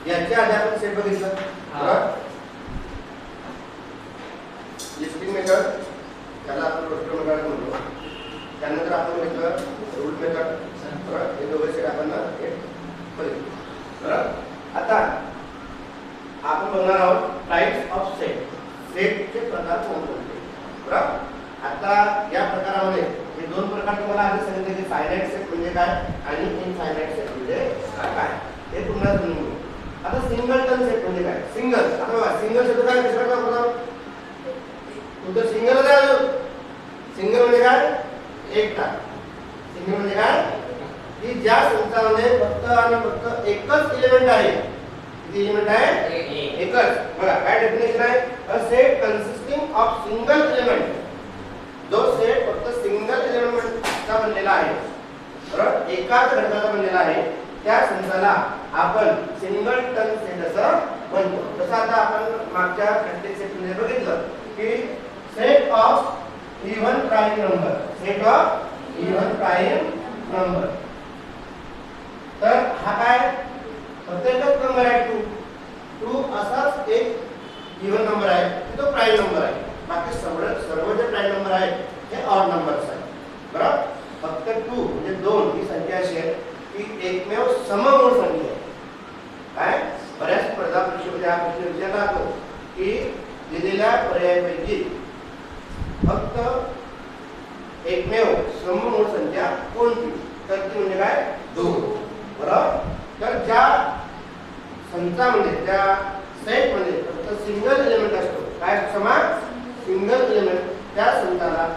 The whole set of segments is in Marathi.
याच्या आधी आपण सेट बघितलं बरोबर. लिस्टिंग मेथड त्याला आपण रोस्टर मेथड म्हणतो. त्यानंतर आपण घेतलं रूट मेथड बरोबर. हे दोघे सेट आपण बघितलं बरोबर. आता आपण बघणार आहोत टाइप्स ऑफ सेट. सेटचे प्रकार कोणते बरोबर. आता या प्रकारामध्ये हे दोन प्रकार तुम्हाला आधी सांगितले की फायनाइट सेट म्हणजे काय आणि इनफायनाइट सेट म्हणजे काय हे पुन्हा समजून घेऊ. आता सिंगलटन सेट म्हणजे काय. सिंगल आता बघा सिंगल शब्द काय कशाला वापरतो. तुमचं सिंगल आहे. सिंगल म्हणजे काय एकटा. सिंगल म्हणजे काय की ज्या संचामध्ये फक्त आणि फक्त एकच एलिमेंट आहे. किती एलिमेंट आहे एकच. बघा काय डेफिनेशन आहे. A set consisting of single element. जो सेट फक्त सिंगल एलिमेंटचा बनलेला आहे बरोबर एकाच घटकाचा बनलेला आहे त्या संचाला आपण सिंगलटन सेट असं म्हणतो. जसं आता आपण मागच्या प्रॅक्टिस सेट मध्ये बघितलं की set of even prime number. Set of even prime number. तर हा काय फक्त एकच नंबर आहे 2. 2 असाच एक इव्हन नंबर आहे तो प्राइम नंबर आहे. बाकी सर्व जे प्राइम नंबर आहेत हे ऑड नंबर्स आहेत बरोबर. फक्त 2 म्हणजे 2 ही संख्या अशी आहे की एकमेव सममूळ संख्या आहे. काय बऱ्याच स्पर्धा परीक्षेमध्ये हा प्रश्न विचारला जातो की दिलेल्या पर्यायापैकी फक्त एकमेव सममूळ संख्या कोणती. तर ती म्हणजे काय 2 बरोबर. तर ज्या संचामध्ये त्या सेटमध्ये फक्त सिंगल एलिमेंट असतो काय समान सिंगल एलिमेंट त्या संचाला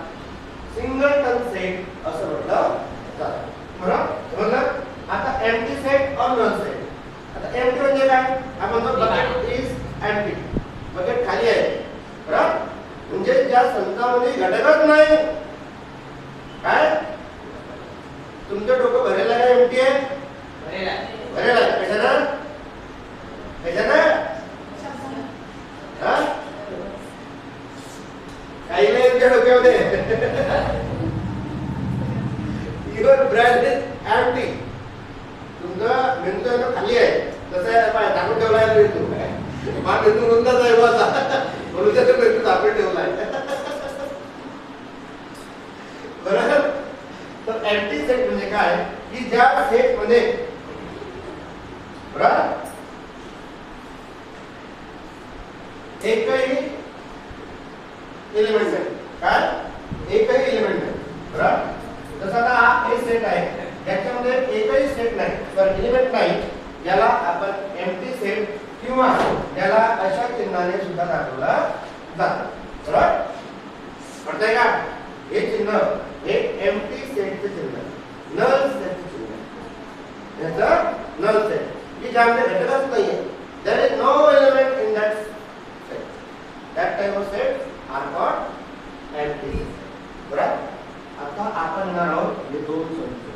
सिंगलटन सेट असं म्हटलं जातं बरोबर. समजलं. आता एम्प्टी सेट और नल सेट. आता एम्प्टी म्हणजे काय आपण म्हणतो बकेट इज एम्प्टी. बकेट खाली आहे बरोबर. म्हणजे ज्या संचामध्ये घटकच नाही. काय तुमचं डोकं भरेल आहे एम्प्टी आहे भरेल आहे कशानं कशानं काही नाही तुमच्या डोक्यामध्ये. Your brain is empty. तुमचं मेंदू खाली आहे. तसं आहे पाय टाकून ठेवला आहे मेंदू. हा मेंदू रुंदच आहे बसा म्हणून त्याचा मेंदू टाकून ठेवला आहे बरोबर. तर एम्प्टी सेट म्हणजे काय की ज्या सेट मध्ये बरोबर एकही एलिमेंट आहे. काय एकही एलिमेंट आहे बरोबर. जसं आता हा एक सेट आहे याच्यामध्ये एकही सेट नाही तर एलिमेंट नाही. याला आपण एम्प्टी सेट किंवा याला अशा चिन्हाने सुद्धा दाखवलं जातं बरोबर. कळतंय का. हे चिन्ह हे एम्प्टी सेटचे चिन्ह नल सेटचे चिन्ह. याचं नल सेट की ज्यामध्ये घटकच नाहीये. There is no element in that set. That type of set are called empty बरोबर. आता आपण येणार आहोत हे दोन संच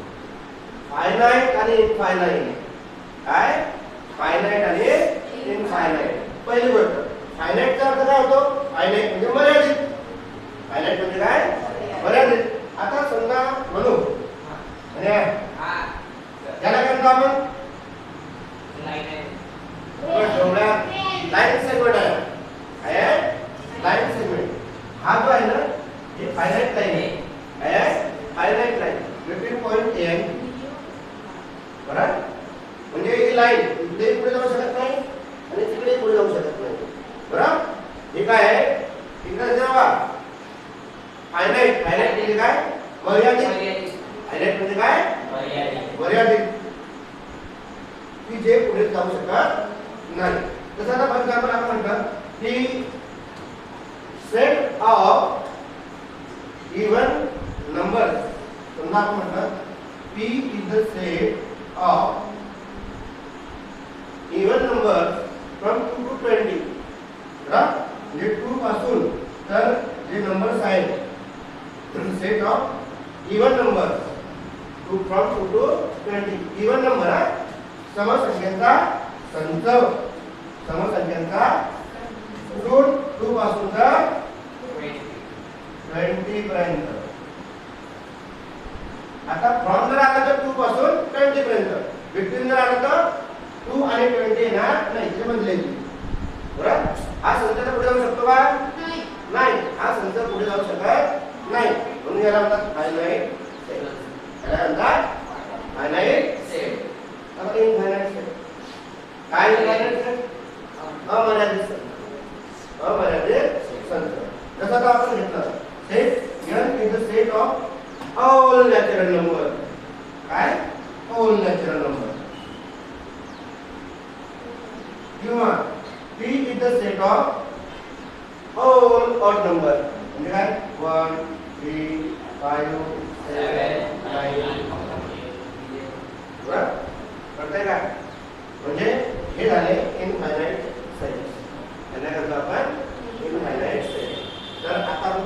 फायनाइट आणि इनफायनाइट. काय फायनाइट आणि इनफायनाइट. पहिली गोष्ट फायनाइटचा अर्थ काय होतो. फायनाइट म्हणजे मर्यादित. फायनाइट म्हणजे काय मर्यादित. आता समजा म्हणू म्हणजे याला काय म्हणतो आपण लाईन सेगमेंट आहे. लाईन सेगमेंट हा जो आहे ना हे फायनाइट लाईन आहे. Finite line between point A बरोबर. म्हणजे ही लाईन इकडे पुढे जाऊ शकत नाही आणि तिकडे पुढे जाऊ शकत नाही बरोबर. हे काय आहे इकडे जेव्हा फायनाइट म्हणजे काय मर्यादित. फायनाइट म्हणजे काय मर्यादित की जे पुढे जाऊ शकत नाही. तसं आता फॉर एक्झाम्पल आपण म्हणतो की सेट ऑफ इव्हन नंबर्स. समजा आपण म्हणतो P is the set of even numbers from 2 to 20 बरोबर. म्हणजे 2 पासून तर जे नंबर्स आहेत set of even numbers from 2 to 20 even number आहे समसंख्यांचा संच. समसंख्यांचा कुठून 2 पासून तर 20 पर्यंत. आता फ्रॉम जर आला तर 2 पासून 20 पर्यंत. बिटवीन जर आला तर 2 आणि 20 येणार नाही, ते म्हणले बरोबर. हा संच पुढे जाऊ शकतो का? नाही. हा संच पुढे जाऊ शकत नाही, म्हणून याला म्हणतात फायनाईट सेट. याला म्हणतात फायनाईट सेट. आता इनफायनाईट सेट काय? इनफायनाईट सेट अमर्यादित संच. अमर्यादित संच. जसं आता आपण घेतलं set n is the set of all natural number. काय? all natural number. किंवा p is the set of all odd number. म्हणजे काय? 1 3 5 7 9. बरोबर कळतंय का? म्हणजे हे झाले इनफायनाईट सेट्स. त्यांना करतो आपण